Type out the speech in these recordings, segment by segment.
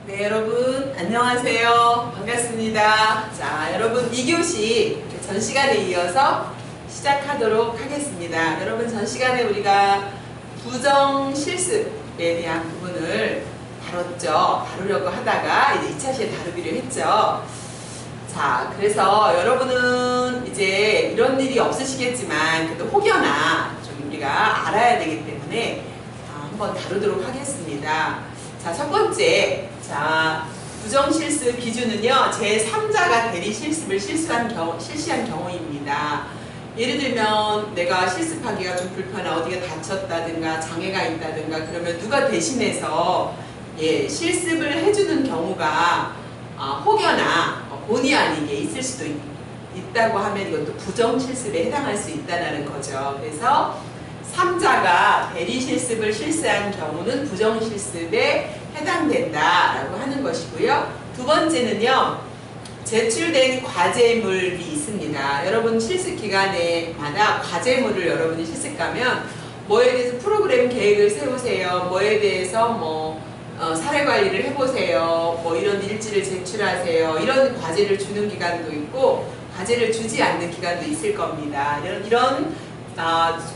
네, 여러분 안녕하세요. 반갑습니다. 자, 여러분 2교시 전 시간에 이어서 시작하도록 하겠습니다. 여러분 전 시간에 우리가 부정 실습에 대한 부분을 다루려고 하다가 이제 2차 시에 다루기로 했죠. 자, 그래서 여러분은 이제 이런 일이 없으시겠지만 그래도 혹여나 좀 우리가 알아야 되기 때문에 한번 다루도록 하겠습니다. 자, 첫 번째, 자, 부정실습 기준은요, 제3자가 대리 실습을 실시한 경우입니다. 예를 들면 내가 실습하기가 좀 불편하고 어디가 다쳤다든가 장애가 있다든가 그러면 누가 대신해서 실습을 해주는 경우가 혹여나 본의 아니게 있을 수도 있다고 하면 이것도 부정실습에 해당할 수 있다는 거죠. 그래서 3자가 대리 실습을 실시한 경우는 부정실습에 해당된다라고 하는 것이고요. 두 번째는요, 제출된 과제물이 있습니다. 여러분 실습 기간에마다 과제물을 여러분이 실습 가면 뭐에 대해서 프로그램 계획을 세우세요. 뭐에 대해서 사례 관리를 해보세요. 이런 일지를 제출하세요. 이런 과제를 주는 기간도 있고 과제를 주지 않는 기간도 있을 겁니다. 이런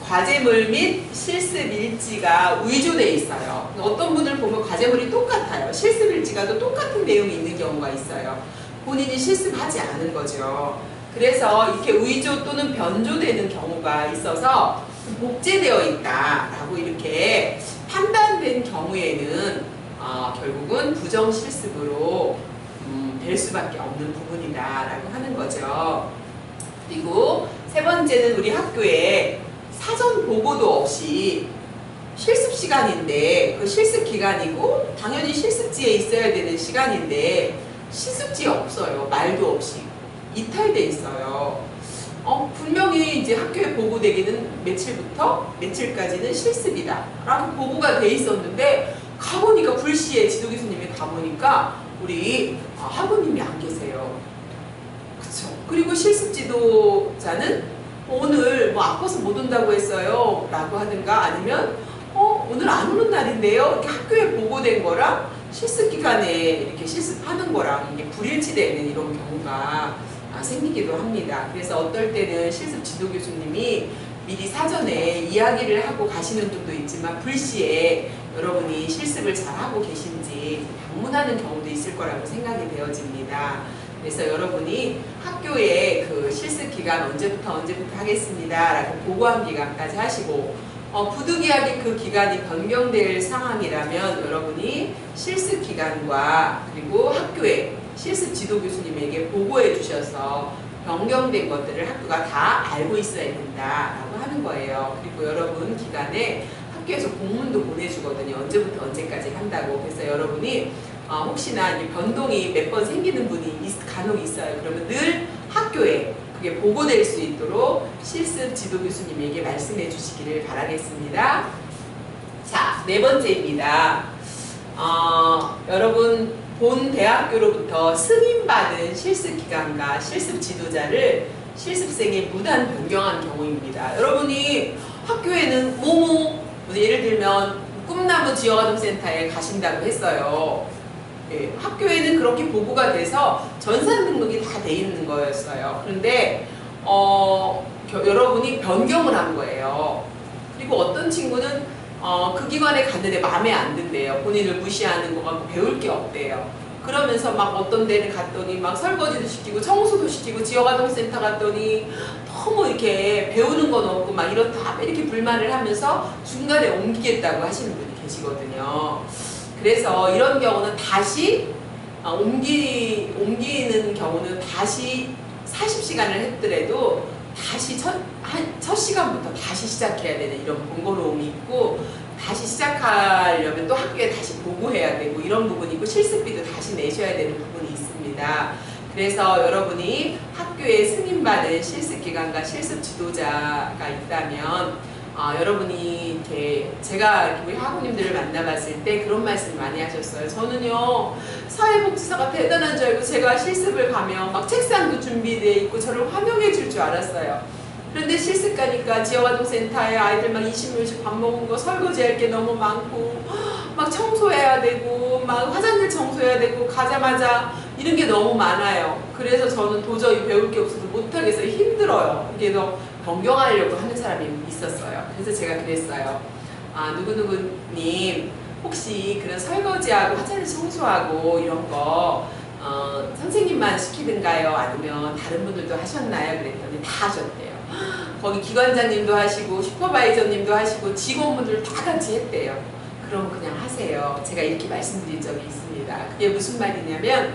과제물 및 실습 일지가 위조되어 있어요. 어떤 분을 보면 과제물이 똑같아요. 실습 일지가 또 똑같은 내용이 있는 경우가 있어요. 본인이 실습하지 않은 거죠. 그래서 이렇게 위조 또는 변조되는 경우가 있어서 복제되어 있다라고 이렇게 판단된 경우에는 결국은 부정실습으로 될 수밖에 없는 부분이다라고 하는 거죠. 그리고 세 번째는 우리 학교에 사전 보고도 없이 실습 시간인데 그 실습 기간이고 당연히 실습지에 있어야 되는 시간인데 실습지에 없어요. 말도 없이 이탈돼 있어요. 분명히 이제 학교에 보고되기는 며칠부터 며칠까지는 실습이다 라고 보고가 돼 있었는데 가보니까 불시에 지도 교수님이 가보니까 우리 학우님이 안 계세요. 그리고 실습 지도자는 오늘 아파서 못 온다고 했어요 라고 하든가 아니면 오늘 안 오는 날인데요 이렇게 학교에 보고된 거랑 실습 기간에 이렇게 실습하는 거랑 이게 불일치되는 이런 경우가 생기기도 합니다. 그래서 어떨 때는 실습 지도 교수님이 미리 사전에 이야기를 하고 가시는 분도 있지만 불시에 여러분이 실습을 잘 하고 계신지 방문하는 경우도 있을 거라고 생각이 되어집니다. 그래서 여러분이 학교에 그 실습 기간 언제부터 하겠습니다 라고 보고한 기간까지 하시고 부득이하게 그 기간이 변경될 상황이라면 여러분이 실습 기간과 그리고 학교에 실습 지도 교수님에게 보고해 주셔서 변경된 것들을 학교가 다 알고 있어야 된다라고 하는 거예요. 그리고 여러분 기간에 학교에서 공문도 보내주거든요. 언제부터 언제까지 한다고. 그래서 여러분이 혹시나 변동이 몇 번 생기는 분이 간혹 있어요. 그러면 늘 학교에 그게 보고될 수 있도록 실습 지도 교수님에게 말씀해 주시기를 바라겠습니다. 자, 네 번째입니다. 여러분 본 대학교로부터 승인받은 실습 기관과 실습 지도자를 실습생에 무단 변경한 경우입니다. 여러분이 학교에는 예를 들면 꿈나무 지역아동센터에 가신다고 했어요. 학교에는 그렇게 보고가 돼서 전산 등록이 다 돼 있는 거였어요. 그런데 여러분이 변경을 한 거예요. 그리고 어떤 친구는 그 기관에 갔는데 마음에 안 든대요. 본인을 무시하는 거 같고 배울 게 없대요. 그러면서 어떤 데를 갔더니 설거지도 시키고 청소도 시키고 지역아동센터 갔더니 너무 이렇게 배우는 건 없고 이렇다 이렇게 불만을 하면서 중간에 옮기겠다고 하시는 분이 계시거든요. 그래서 이런 경우는 다시 옮기는 경우는 다시 40시간을 했더라도 다시 첫 시간부터 다시 시작해야 되는 이런 번거로움이 있고 다시 시작하려면 또 학교에 다시 보고해야 되고 이런 부분이 있고 실습비도 다시 내셔야 되는 부분이 있습니다. 그래서 여러분이 학교에 승인받은 실습기관과 실습 지도자가 있다면 여러분이 이렇게 제가 우리 학우님들을 만나봤을 때 그런 말씀 많이 하셨어요. 저는요 사회복지사가 대단한 줄 알고 제가 실습을 가면 책상도 준비되어 있고 저를 환영해 줄 줄 알았어요. 그런데 실습 가니까 지역아동센터에 아이들 20명씩 밥 먹은 거 설거지할 게 너무 많고 막 청소해야 되고 막 화장실 청소해야 되고 가자마자 이런 게 너무 많아요. 그래서 저는 도저히 배울 게 없어서 못하겠어요. 힘들어요. 그래서 변경하려고 하는 사람이 있었어요. 그래서 제가 그랬어요. 아, 누구누구님 혹시 그런 설거지하고 화장실 청소하고 이런 거 선생님만 시키든가요? 아니면 다른 분들도 하셨나요? 그랬더니 다 하셨대요. 거기 기관장님도 하시고 슈퍼바이저님도 하시고 직원분들 다 같이 했대요. 그럼 그냥 하세요. 제가 이렇게 말씀드린 적이 있습니다. 그게 무슨 말이냐면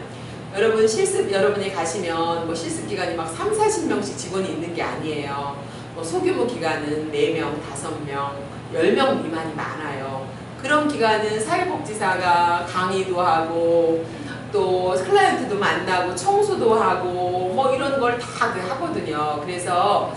여러분 실습 여러분이 가시면 뭐 실습 기간이 막 3, 40명씩 직원이 있는 게 아니에요. 뭐 소규모 기간은 4명, 5명, 10명 미만이 많아요. 그런 기간은 사회복지사가 강의도 하고 또 클라이언트도 만나고 청소도 하고 뭐 이런 걸 다 하거든요. 그래서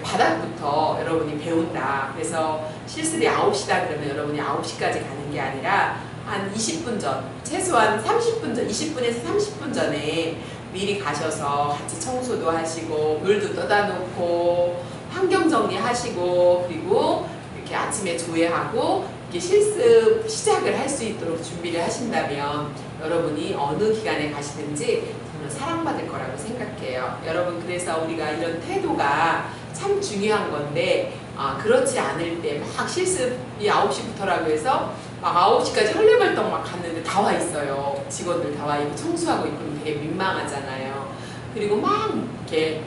바닥부터 여러분이 배운다. 그래서 실습이 9시다 그러면 여러분이 9시까지 가는 게 아니라 한 20분 전, 최소한 30분 전, 20분에서 30분 전에 미리 가셔서 같이 청소도 하시고 물도 떠다 놓고 환경 정리하시고 그리고 이렇게 아침에 조회하고 이렇게 실습 시작을 할 수 있도록 준비를 하신다면 여러분이 어느 기간에 가시든지 저는 사랑받을 거라고 생각해요. 여러분 그래서 우리가 이런 태도가 참 중요한 건데 그렇지 않을 때 막 실습이 9시부터라고 해서 막 9시까지 헐레벌떡 막 갔는데 다 와 있어요. 직원들 다 와 있고 청소하고 있고 되게 민망하잖아요. 그리고 막 이렇게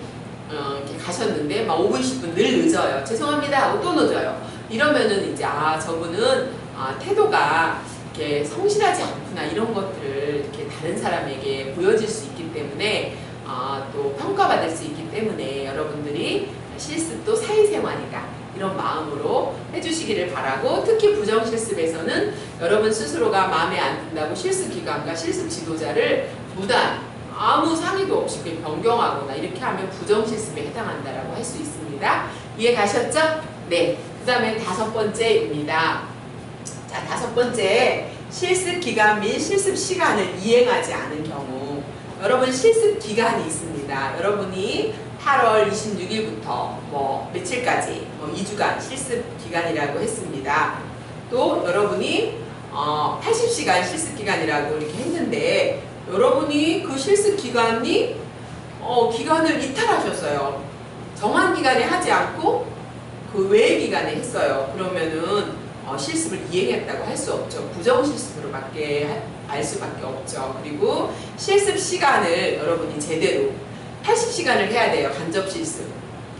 가셨는데 막 5분, 10분 늘 늦어요. 죄송합니다 하고 또 늦어요. 이러면은 이제 저분은 태도가 이렇게 성실하지 않구나 이런 것들을 이렇게 다른 사람에게 보여질 수 있기 때문에 또 평가받을 수 있기 때문에 여러분들이 실습도 사회생활이다 이런 마음으로 해주시기를 바라고 특히 부정실습에서는 여러분 스스로가 마음에 안 든다고 실습기관과 실습 지도자를 무단 아무 상의도 없이 그냥 변경하거나 이렇게 하면 부정실습에 해당한다라고 할 수 있습니다. 이해 가셨죠? 네. 그 다음에 5번째입니다. 자, 5번째 실습 기간 및 실습 시간을 이행하지 않은 경우 여러분 실습 기간이 있습니다. 여러분이 8월 26일부터 뭐 며칠까지 뭐 2주간 실습 기간이라고 했습니다. 또 여러분이 80시간 실습 기간이라고 이렇게 했는데 여러분이 그 실습 기간이 기간을 이탈하셨어요. 정한 기간에 하지 않고 그 외의 기간에 했어요. 그러면은 실습을 이행했다고 할 수 없죠. 부정실습으로밖에 알 수밖에 없죠. 그리고 실습 시간을 여러분이 제대로 80시간을 해야 돼요. 간접 실습.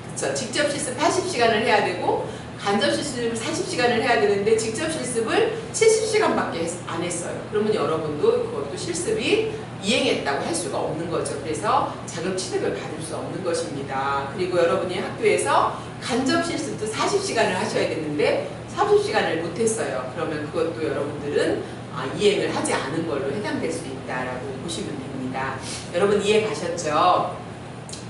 그쵸? 직접 실습 80시간을 해야 되고 간접 실습을 40시간을 해야 되는데 직접 실습을 70시간밖에 안 했어요. 그러면 여러분도 그것도 실습이 이행했다고 할 수가 없는 거죠. 그래서 자격 취득을 받을 수 없는 것입니다. 그리고 여러분이 학교에서 간접 실습도 40시간을 하셔야 되는데 30시간을 못했어요. 그러면 그것도 여러분들은 이행을 하지 않은 걸로 해당될 수 있다라고 보시면 됩니다. 여러분 이해 가셨죠?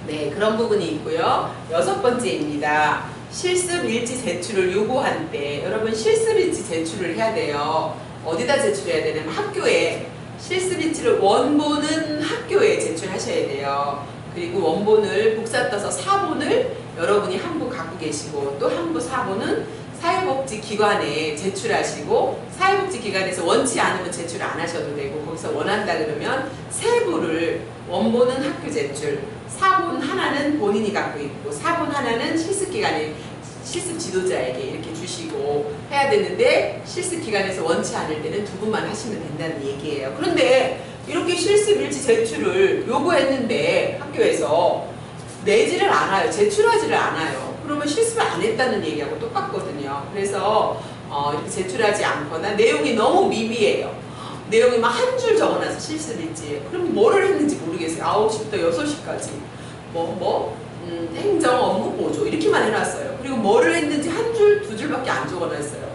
네, 그런 부분이 있고요. 6번째입니다. 실습 일지 제출을 요구할 때 여러분 실습 일지 제출을 해야 돼요. 어디다 제출해야 되냐면 학교에 실습 일지를 원본은 학교에 제출하셔야 돼요. 그리고 원본을 복사 떠서 사본을 여러분이 한 부 갖고 계시고 또 한 부 사본은 사회복지기관에 제출하시고 사회복지기관에서 원치 않으면 제출 안 하셔도 되고 거기서 원한다 그러면 세 부를 원본은 학교 제출, 사본 하나는 본인이 갖고 있고 사본 하나는 실습기관에 실습 지도자에게 이렇게 주시고 해야 되는데 실습기관에서 원치 않을 때는 2분만 하시면 된다는 얘기예요. 그런데 이렇게 실습 일지 제출을 요구했는데 학교에서 내지를 않아요. 제출하지를 않아요. 그러면 실습을 안 했다는 얘기하고 똑같거든요. 그래서 이렇게 제출하지 않거나 내용이 너무 미비해요. 내용이 막 한 줄 적어놔서 실습일지 그럼 뭐를 했는지 모르겠어요. 9시부터 6시까지 행정 업무 보조 이렇게만 해놨어요. 그리고 뭐를 했는지 한 줄, 2줄밖에 안 적어놨어요.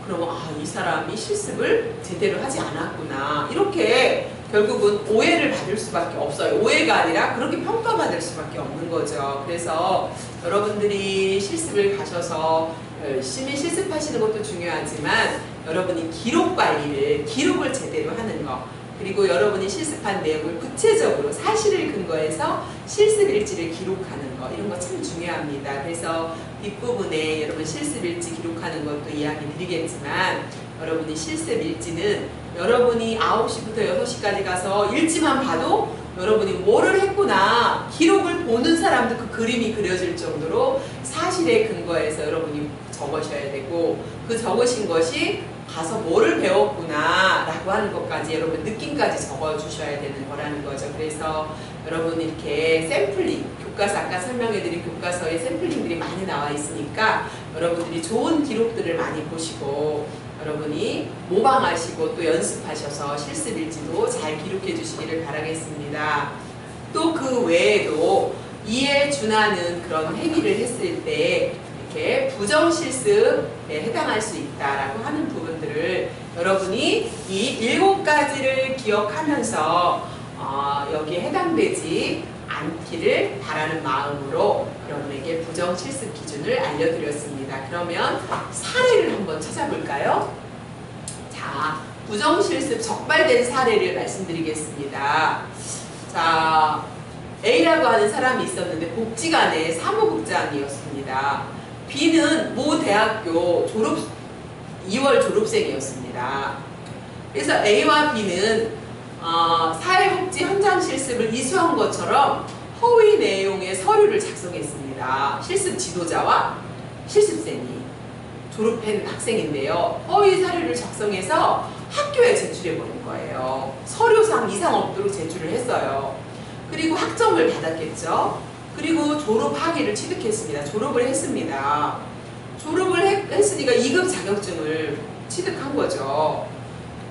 그러면 이 사람이 실습을 제대로 하지 않았구나 이렇게 결국은 오해를 받을 수밖에 없어요. 오해가 아니라 그렇게 평가받을 수밖에 없는 거죠. 그래서 여러분들이 실습을 가셔서 열심히 실습하시는 것도 중요하지만 여러분이 기록을 제대로 하는 거 그리고 여러분이 실습한 내용을 구체적으로 사실을 근거해서 실습일지를 기록하는 거 이런 거 참 중요합니다. 그래서 뒷부분에 여러분 실습일지 기록하는 것도 이야기 드리겠지만 여러분이 실습 일지는 여러분이 9시부터 6시까지 가서 일지만 봐도 여러분이 뭐를 했구나 기록을 보는 사람도 그 그림이 그려질 정도로 사실에 근거해서 여러분이 적으셔야 되고, 그 적으신 것이 가서 뭐를 배웠구나 라고 하는 것까지 여러분 느낌까지 적어주셔야 되는 거라는 거죠. 그래서 여러분 이렇게 샘플링, 교과서 아까 설명해드린 교과서에 샘플링들이 많이 나와 있으니까 여러분들이 좋은 기록들을 많이 보시고 여러분이 모방하시고 또 연습하셔서 실습일지도 잘 기록해 주시기를 바라겠습니다. 또 그 외에도 이에 준하는 그런 행위를 했을 때 이렇게 부정실습에 해당할 수 있다라고 하는 부분들을 여러분이 이 7가지를 기억하면서 여기에 해당되지 않기를 바라는 마음으로 여러분에게 부정실습 기준을 알려드렸습니다. 그러면 사례를 한번 찾아볼까요? 자, 부정실습 적발된 사례를 말씀드리겠습니다. 자, A라고 하는 사람이 있었는데 복지관의 사무국장이었습니다. B는 모 대학교 2월 졸업생이었습니다. 그래서 A와 B는 사회복지 현장 실습을 이수한 것처럼 허위 내용의 서류를 작성했습니다. 실습 지도자와 실습생이 졸업한 학생인데요. 허위 사료를 작성해서 학교에 제출해 버린 거예요. 서류상 이상 없도록 제출을 했어요. 그리고 학점을 받았겠죠. 그리고 졸업 학위를 취득했습니다. 졸업을 했습니다. 졸업을 했으니까 2급 자격증을 취득한 거죠.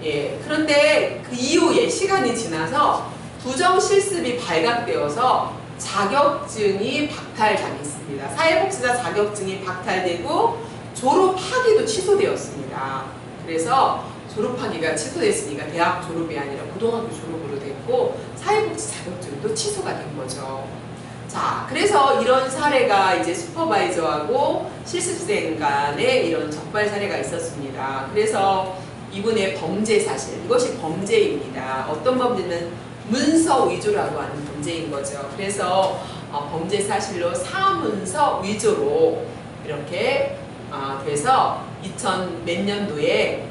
예, 그런데 그 이후에 시간이 지나서 부정실습이 발각되어서 자격증이 박탈당했습니다. 사회복지사 자격증이 박탈되고 졸업학위도 취소되었습니다. 그래서 졸업학위가 취소됐으니까 대학 졸업이 아니라 고등학교 졸업으로 됐고 사회복지 자격증도 취소가 된 거죠. 자, 그래서 이런 사례가 이제 슈퍼바이저하고 실습생 간에 이런 적발 사례가 있었습니다. 그래서 이분의 범죄 사실, 이것이 범죄입니다. 어떤 범죄는 문서 위조라고 하는 범죄인 거죠. 그래서 범죄 사실로 사문서 위조로 이렇게 돼서 2000 몇 년도에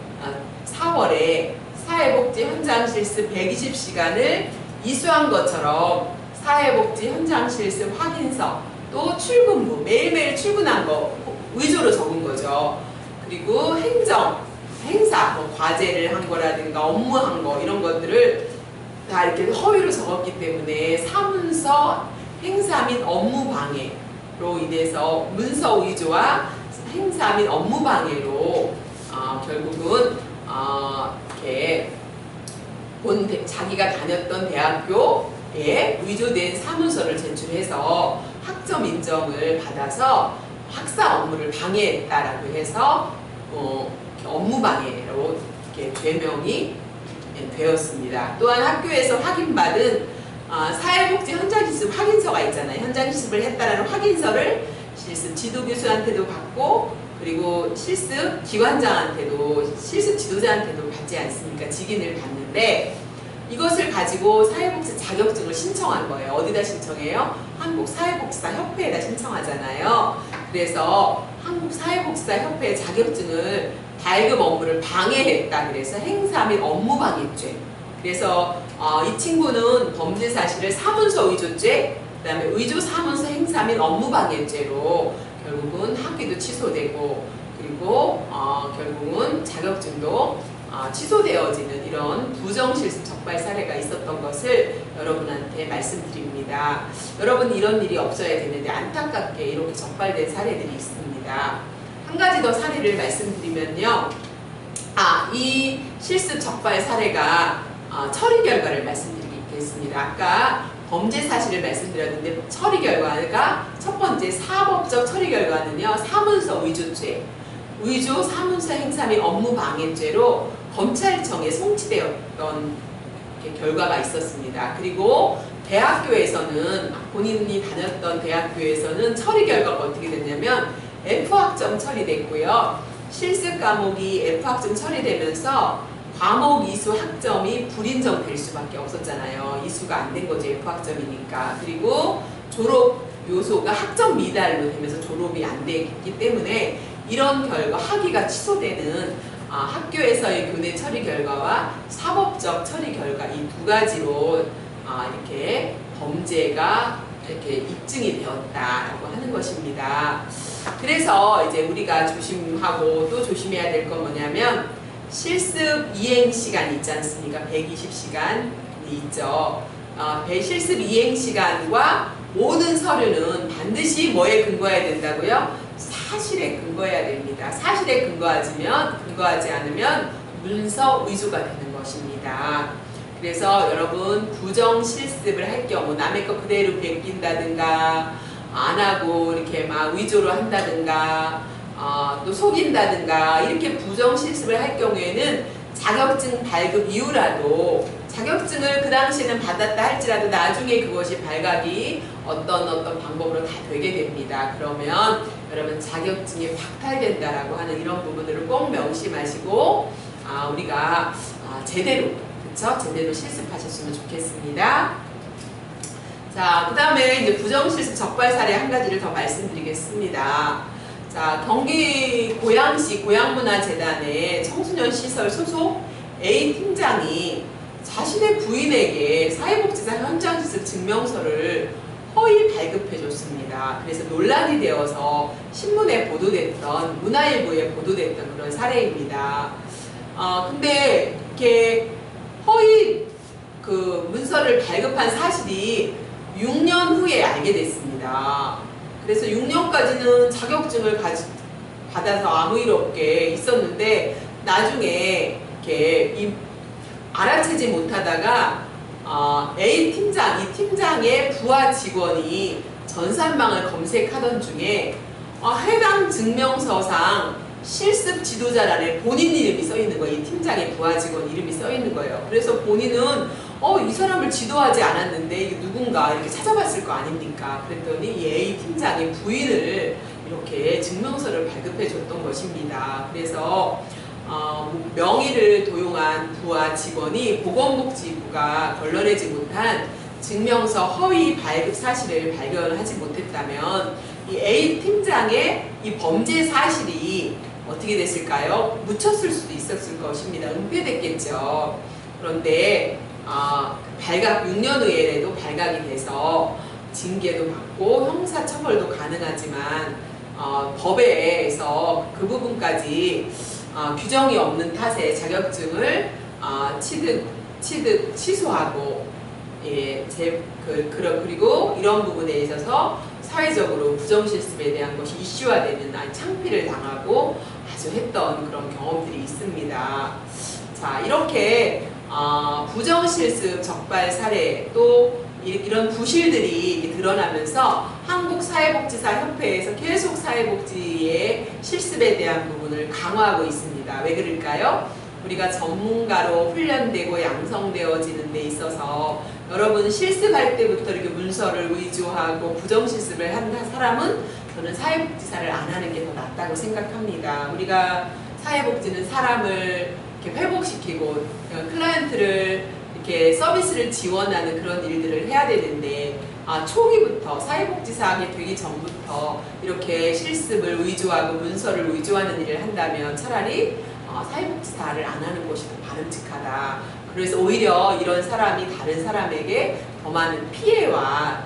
4월에 사회복지 현장 실습 120시간을 이수한 것처럼 사회복지 현장 실습 확인서 또 출근부 매일매일 출근한 거 위조로 적은 거죠. 그리고 행사, 뭐 과제를 한 거라든가 업무한 거 이런 것들을 다 이렇게 허위로 적었기 때문에 사문서 행사 및 업무 방해로 인해서 문서 위조와 행사 및 업무 방해로 결국은 이렇게 자기가 다녔던 대학교에 위조된 사문서를 제출해서 학점 인정을 받아서 학사 업무를 방해했다라고 해서 업무 방해로 이렇게 죄명이 되었습니다. 또한 학교에서 확인받은 사회복지 현장실습 확인서가 있잖아요. 현장실습을 했다라는 확인서를 실습 지도교수한테도 받고 그리고 실습 기관장한테도 실습 지도자한테도 받지 않습니까? 직인을 받는데 이것을 가지고 사회복지 자격증을 신청한 거예요. 어디다 신청해요? 한국사회복지사협회에다 신청하잖아요. 그래서 한국사회복지사협회 자격증을 발급 업무를 방해했다. 그래서 행사 및 업무 방해죄. 그래서 이 친구는 범죄 사실을 사문서 위조죄, 그 다음에 위조 사문서 행사 및 업무 방해죄로 결국은 학위도 취소되고 그리고 결국은 자격증도 취소되어지는 이런 부정실습 적발 사례가 있었던 것을 여러분한테 말씀드립니다. 여러분 이런 일이 없어야 되는데 안타깝게 이렇게 적발된 사례들이 있습니다. 한 가지 더 사례를 말씀드리면요. 이 실습 적발 사례가 처리 결과를 말씀드리겠습니다. 아까 범죄 사실을 말씀드렸는데 처리 결과가 첫 번째 사법적 처리 결과는요. 사문서 위조죄, 위조 사문서 행사 및 업무 방해죄로 검찰청에 송치되었던 결과가 있었습니다. 그리고 대학교에서는 본인이 다녔던 대학교에서는 처리 결과가 어떻게 됐냐면 F학점 처리됐고요. 실습 과목이 F학점 처리되면서 과목 이수 학점이 불인정될 수밖에 없었잖아요. 이수가 안 된 거죠. F학점이니까. 그리고 졸업 요소가 학점 미달로 되면서 졸업이 안 됐기 때문에 이런 결과 학위가 취소되는 학교에서의 교내 처리 결과와 사법적 처리 결과 이 두 가지로 이렇게 범죄가 이렇게 입증이 되었다라고 하는 것입니다. 그래서 이제 우리가 조심하고 또 조심해야 될 건 뭐냐면 실습 이행 시간 있지 않습니까? 120시간이 있죠. 실습 이행 시간과 모든 서류는 반드시 뭐에 근거해야 된다고요? 사실에 근거해야 됩니다. 사실에 근거하지 않으면 문서 위조가 되는 것입니다. 그래서 여러분 부정 실습을 할 경우 남의 거 그대로 베낀다든가 안 하고 이렇게 막 위조를 한다든가 또 속인다든가 이렇게 부정 실습을 할 경우에는 자격증 발급 이후라도 자격증을 그 당시에는 받았다 할지라도 나중에 그것이 발각이 어떤 방법으로 다 되게 됩니다. 그러면 여러분 자격증이 박탈된다라고 하는 이런 부분들을 꼭 명심하시고 우리가 제대로 실습하셨으면 좋겠습니다. 자, 그 다음에 이제 부정실습 적발 사례 한 가지를 더 말씀드리겠습니다. 자, 경기 고양시 고양문화재단의 청소년 시설 소속 A 팀장이 자신의 부인에게 사회복지사 현장실습 증명서를 허위 발급해줬습니다. 그래서 논란이 되어서 신문에 보도됐던, 문화일보에 보도됐던 그런 사례입니다. 근데 이렇게 허위 그 문서를 발급한 사실이 6년 후에 알게 됐습니다. 그래서 6년까지는 자격증을 받아서 아무 일 없게 있었는데 나중에 이렇게 알아채지 못하다가 A 팀장, 이 팀장의 부하 직원이 전산망을 검색하던 중에 해당 증명서상 실습 지도자란에 본인 이름이 써 있는 거예요. 이 팀장의 부하 직원 이름이 써 있는 거예요. 그래서 본인은 이 사람을 지도하지 않았는데 이게 누군가 이렇게 찾아봤을 거 아닙니까? 그랬더니 이 A 팀장의 부인을 이렇게 증명서를 발급해 줬던 것입니다. 그래서 명의를 도용한 부하 직원이 보건복지부가 걸러내지 못한 증명서 허위 발급 사실을 발견하지 못했다면 이 A 팀장의 이 범죄 사실이 어떻게 됐을까요? 묻혔을 수도 있었을 것입니다. 은폐됐겠죠. 그런데 발각 6년 후에라도 발각이 돼서 징계도 받고 형사처벌도 가능하지만 법에서 그 부분까지 규정이 없는 탓에 자격증을 취소하고 그리고 이런 부분에 있어서 사회적으로 부정실습에 대한 것이 이슈화되는 창피를 당하고 아주 했던 그런 경험들이 있습니다. 자, 이렇게 부정실습 적발 사례 또 이런 부실들이 드러나면서 한국사회복지사협회에서 계속 사회복지의 실습에 대한 부분을 강화하고 있습니다. 왜 그럴까요? 우리가 전문가로 훈련되고 양성되어지는 데 있어서 여러분 실습할 때부터 이렇게 문서를 위조하고 부정실습을 한 사람은 저는 사회복지사를 안 하는 게 더 낫다고 생각합니다. 우리가 사회복지는 사람을 이렇게 회복시키고 클라이언트를 이렇게 서비스를 지원하는 그런 일들을 해야 되는데 초기부터 사회복지사하게 되기 전부터 이렇게 실습을 위조하고 문서를 위조하는 일을 한다면 차라리 사회복지사를 안 하는 것이 더 바람직하다. 그래서 오히려 이런 사람이 다른 사람에게 더 많은 피해와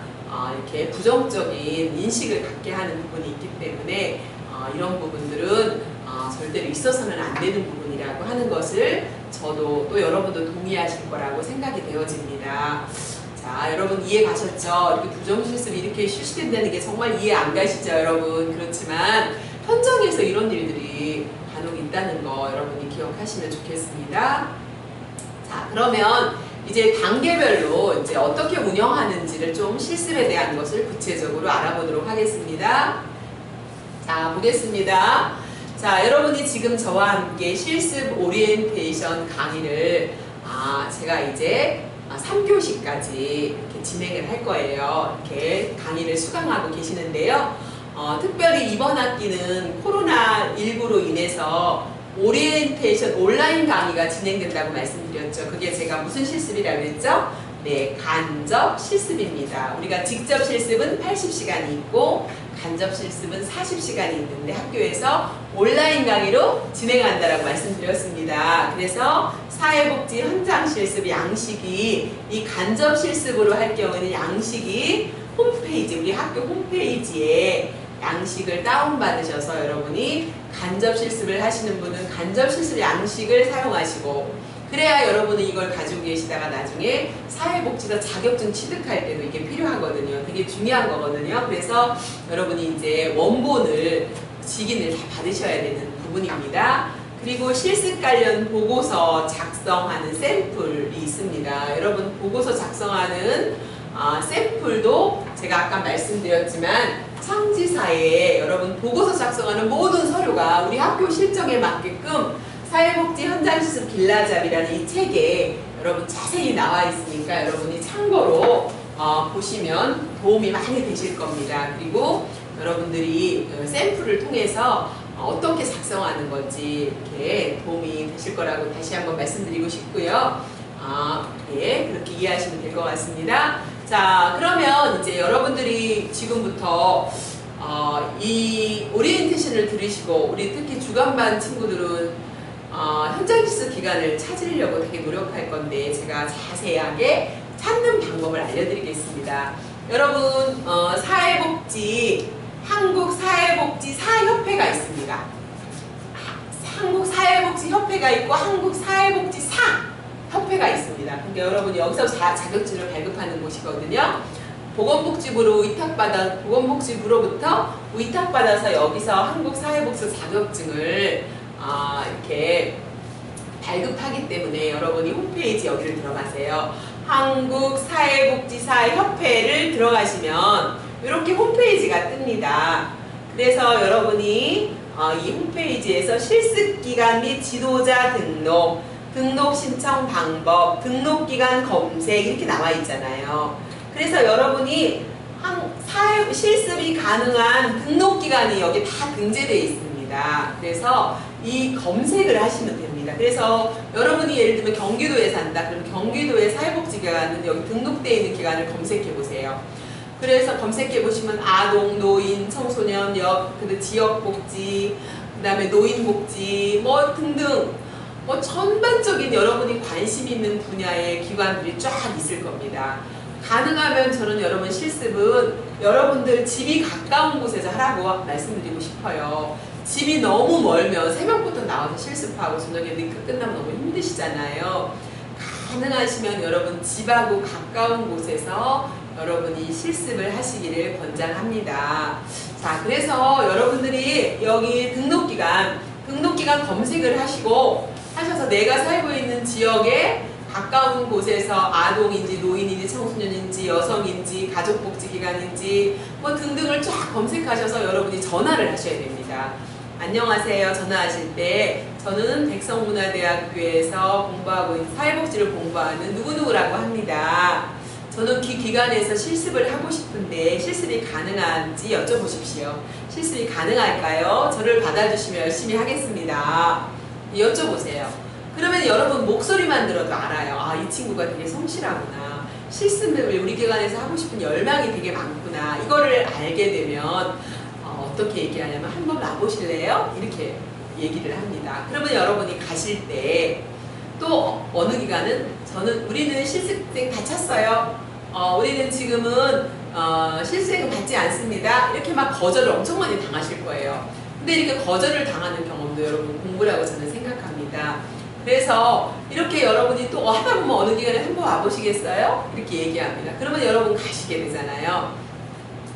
이렇게 부정적인 인식을 갖게 하는 부분이 있기 때문에 이런 부분들은 절대로 있어서는 안 되는 부분이라고 하는 것을 저도 또 여러분도 동의하실 거라고 생각이 되어집니다. 자, 여러분 이해 가셨죠? 이렇게 부정실습이 이렇게 실시된다는 게 정말 이해 안 가시죠, 여러분? 그렇지만 현장에서 이런 일들이 간혹 있다는 거 여러분이 기억하시면 좋겠습니다. 자, 그러면 이제 단계별로 이제 어떻게 운영하는지를 좀 실습에 대한 것을 구체적으로 알아보도록 하겠습니다. 자, 보겠습니다. 자, 여러분이 지금 저와 함께 실습 오리엔테이션 강의를 제가 이제 3교시까지 이렇게 진행을 할 거예요. 이렇게 강의를 수강하고 계시는데요. 특별히 이번 학기는 코로나19로 인해서 오리엔테이션 온라인 강의가 진행된다고 말씀드렸죠. 그게 제가 무슨 실습이라고 했죠? 네, 간접 실습입니다. 우리가 직접 실습은 80시간이 있고 간접 실습은 40시간이 있는데 학교에서 온라인 강의로 진행한다라고 말씀드렸습니다. 그래서 사회복지 현장 실습 양식이 이 간접 실습으로 할 경우에는 양식이 홈페이지, 우리 학교 홈페이지에 양식을 다운받으셔서 여러분이 간접 실습을 하시는 분은 간접 실습 양식을 사용하시고, 그래야 여러분은 이걸 가지고 계시다가 나중에 사회복지사 자격증 취득할 때도 이게 필요하거든요. 되게 중요한 거거든요. 그래서 여러분이 이제 원본을 직인을 다 받으셔야 되는 부분입니다. 그리고 실습 관련 보고서 작성하는 샘플이 있습니다. 여러분 보고서 작성하는 샘플도 제가 아까 말씀드렸지만 청지사에 여러분 보고서 작성하는 모든 서류가 우리 학교 실정에 맞게끔 사회복지 현장실습 길라잡이라는 이 책에 여러분 자세히 나와 있으니까 여러분이 참고로 보시면 도움이 많이 되실 겁니다. 그리고 여러분들이 샘플을 통해서 어떻게 작성하는 건지 이렇게 도움이 되실 거라고 다시 한번 말씀드리고 싶고요. 예, 그렇게 이해하시면 될 것 같습니다. 자, 그러면 이제 여러분들이 지금부터 이 오리엔테이션을 들으시고 우리 특히 주간반 친구들은 현장실습 기간을 찾으려고 되게 노력할 건데 제가 자세하게 찾는 방법을 알려드리겠습니다. 여러분 한국사회복지사협회가 있습니다. 한국사회복지협회가 있고 한국사회복지사협회가 있습니다. 그러니까 여러분이 여기서 자격증을 발급하는 곳이거든요. 보건복지부로부터 위탁받아서 여기서 한국사회복지 자격증을 이렇게 발급하기 때문에 여러분이 홈페이지 여기를 들어가세요. 한국사회복지사협회를 들어가시면 이렇게 홈페이지가 뜹니다. 그래서 여러분이 이 홈페이지에서 실습기간 및 지도자 등록 신청 방법, 등록기간 검색 이렇게 나와 있잖아요. 그래서 여러분이 실습이 가능한 등록기간이 여기 다 등재되어 있습니다. 그래서 이 검색을 하시면 됩니다. 그래서 여러분이 예를 들면 경기도에 산다. 그럼 경기도의 사회복지기관은 여기 등록되어 있는 기관을 검색해 보세요. 그래서 검색해 보시면 아동, 노인, 청소년, 지역복지, 그 다음에 노인복지 뭐 등등 뭐 전반적인 여러분이 관심 있는 분야의 기관들이 쫙 있을 겁니다. 가능하면 저는 여러분 실습은 여러분들 집이 가까운 곳에서 하라고 말씀드리고 싶어요. 집이 너무 멀면 새벽부터 나와서 실습하고 저녁에 늦게 끝나면 너무 힘드시잖아요. 가능하시면 여러분 집하고 가까운 곳에서 여러분이 실습을 하시기를 권장합니다. 자, 그래서 여러분들이 여기 등록기간 검색을 하셔서 내가 살고 있는 지역에 가까운 곳에서 아동인지 노인인지 청소년인지 여성인지 가족복지기관인지 뭐 등등을 쫙 검색하셔서 여러분이 전화를 하셔야 됩니다. 안녕하세요. 전화하실 때 저는 백성문화대학교에서 사회복지를 공부하는 누구누구라고 합니다. 저는 그 기관에서 실습을 하고 싶은데 실습이 가능한지 여쭤보십시오. 실습이 가능할까요? 저를 받아주시면 열심히 하겠습니다. 여쭤보세요. 그러면 여러분 목소리만 들어도 알아요. 이 친구가 되게 성실하구나. 실습을 우리 기관에서 하고 싶은 열망이 되게 많구나. 이거를 알게 되면 어떻게 얘기하냐면 한번 와보실래요? 이렇게 얘기를 합니다. 그러면 여러분이 가실 때 또 어느 기관은 우리는 실습생 다 찼어요. 우리는 지금은 실습생은 받지 않습니다. 이렇게 막 거절을 엄청 많이 당하실 거예요. 근데 이렇게 거절을 당하는 경험도 여러분 공부라고 저는 생각합니다. 그래서 이렇게 여러분이 또 하다 보면 어느 기관에 한번 와보시겠어요? 이렇게 얘기합니다. 그러면 여러분 가시게 되잖아요.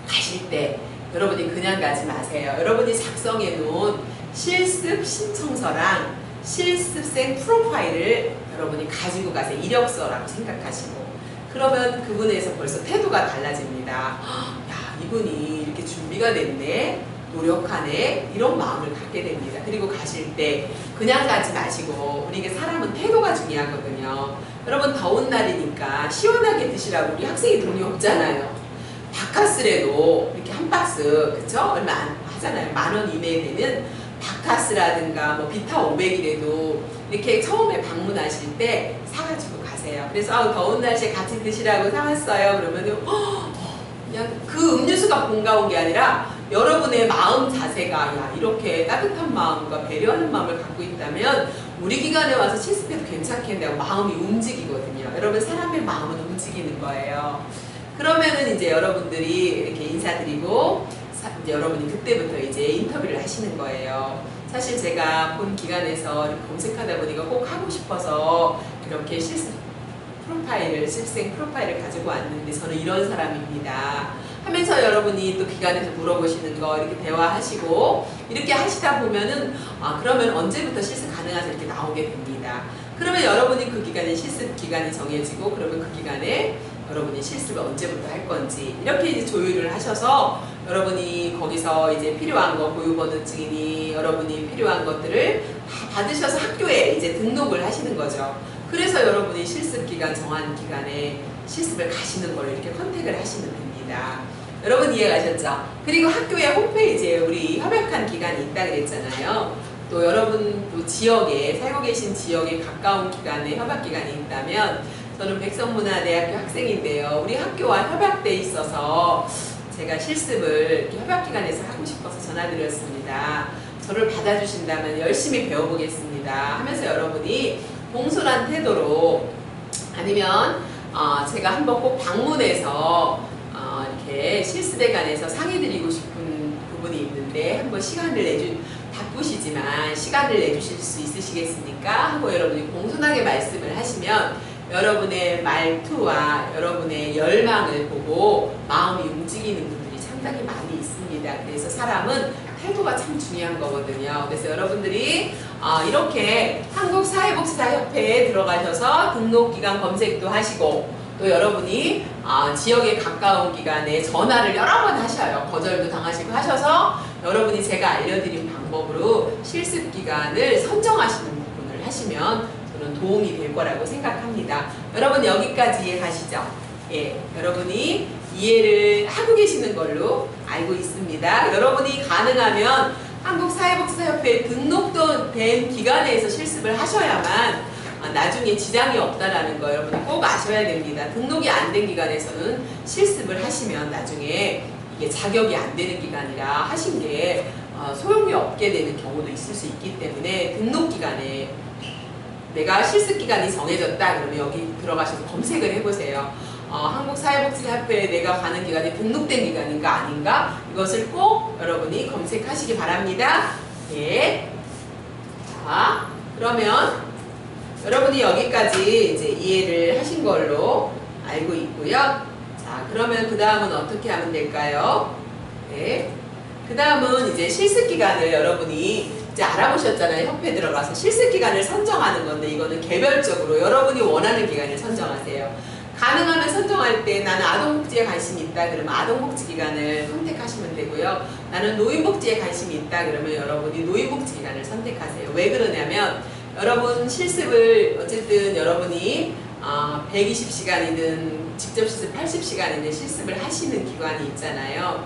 가실 때 여러분이 그냥 가지 마세요. 여러분이 작성해 놓은 실습 신청서랑 실습생 프로파일을 여러분이 가지고 가세요. 이력서라고 생각하시고. 그러면 그분에서 벌써 태도가 달라집니다. 야, 이분이 이렇게 준비가 됐네. 노력하네. 이런 마음을 갖게 됩니다. 그리고 가실 때 그냥 가지 마시고, 우리 사람은 태도가 중요하거든요. 여러분 더운 날이니까 시원하게 드시라고 우리 학생이 돈이 없잖아요. 바카스라도 이렇게 한 박스, 그쵸? 얼마 안 하잖아요. 10,000원 이내에 되는 바카스라든가 뭐 비타 500이라도 이렇게 처음에 방문하실 때 사가지고 가세요. 드세요. 그래서 더운 날씨에 같이 드시라고 사왔어요. 그러면은 그냥 그 음료수가 번거로운 게 아니라 여러분의 마음 자세가 야 이렇게 따뜻한 마음과 배려하는 마음을 갖고 있다면 우리 기관에 와서 실습해도 괜찮겠네 하고 마음이 움직이거든요. 여러분 사람의 마음은 움직이는 거예요. 그러면은 이제 여러분들이 이렇게 인사드리고 이제 여러분이 그때부터 이제 인터뷰를 하시는 거예요. 사실 제가 본 기관에서 이렇게 검색하다 보니까 꼭 하고 싶어서 이렇게 실습생 프로파일을 가지고 왔는데 저는 이런 사람입니다 하면서 여러분이 또 기관에서 물어보시는 거 이렇게 대화하시고 이렇게 하시다 보면은 그러면 언제부터 실습 가능하세요? 이렇게 나오게 됩니다. 그러면 여러분이 그 기간에 실습 기간이 정해지고 그러면 그 기간에 여러분이 실습을 언제부터 할 건지 이렇게 이제 조율을 하셔서 여러분이 거기서 이제 필요한 거 보유번호증이니 여러분이 필요한 것들을 다 받으셔서 학교에 이제 등록을 하시는 거죠. 그래서 여러분이 실습 기간 정한 기간에 실습을 가시는 걸로 이렇게 컨택을 하시면 됩니다. 여러분 이해가셨죠? 그리고 학교의 홈페이지에 우리 협약한 기간이 있다 그랬잖아요. 또 여러분 또 지역에 살고 계신 지역에 가까운 기간에 협약 기간이 있다면 저는 백성문화대학교 학생인데요. 우리 학교와 협약돼 있어서 제가 실습을 이렇게 협약기관에서 하고 싶어서 전화드렸습니다. 저를 받아주신다면 열심히 배워보겠습니다 하면서 여러분이 공손한 태도로 아니면 제가 한번 꼭 방문해서 이렇게 실습에 관해서 상의드리고 싶은 부분이 있는데 한번 바쁘시지만 시간을 내주실 수 있으시겠습니까? 하고 여러분이 공손하게 말씀을 하시면 여러분의 말투와 여러분의 열망을 보고 마음이 움직이는 분들이 상당히 많이 있습니다. 그래서 사람은 태도가 참 중요한 거거든요. 그래서 여러분들이 이렇게 한국사회복지사협회에 들어가셔서 등록기간 검색도 하시고 또 여러분이 지역에 가까운 기간에 전화를 여러 번 하셔요. 거절도 당하시고 하셔서 여러분이 제가 알려드린 방법으로 실습기간을 선정하시는 부분을 하시면 저는 도움이 될 거라고 생각합니다. 여러분 여기까지 이해 가시죠? 예, 여러분이 이해를 하고 계시는 걸로 알고 있습니다. 여러분이 가능하면 한국사회복지사협회에 등록도 된 기관에서 실습을 하셔야만 나중에 지장이 없다라는 거 여러분이 꼭 아셔야 됩니다. 등록이 안 된 기관에서는 실습을 하시면 나중에 이게 자격이 안 되는 기간이라 하신 게 소용이 없게 되는 경우도 있을 수 있기 때문에 등록 기간에 내가 실습 기간이 정해졌다 그러면 여기 들어가셔서 검색을 해보세요. 한국사회복지사협회에 내가 가는 기간이 등록된 기간인가 아닌가 이것을 꼭 여러분이 검색하시기 바랍니다. 예. 자, 그러면 여러분이 여기까지 이제 이해를 하신 걸로 알고 있고요. 자, 그러면 그 다음은 어떻게 하면 될까요? 네. 그 다음은 이제 실습 기간을 여러분이 이제 알아보셨잖아요. 협회 들어가서 실습 기간을 선정하는 건데 이거는 개별적으로 여러분이 원하는 기간을 선정하세요. 가능하면 선정할 때 나는 아동복지에 관심이 있다 그러면 아동복지 기간을 선택하시면 되고요. 나는 노인복지에 관심이 있다 그러면 여러분이 노인복지 기간을 선택하세요. 왜 그러냐면 여러분 실습을 어쨌든 여러분이 120시간이든 직접 실습 80시간이든 실습을 하시는 기관이 있잖아요.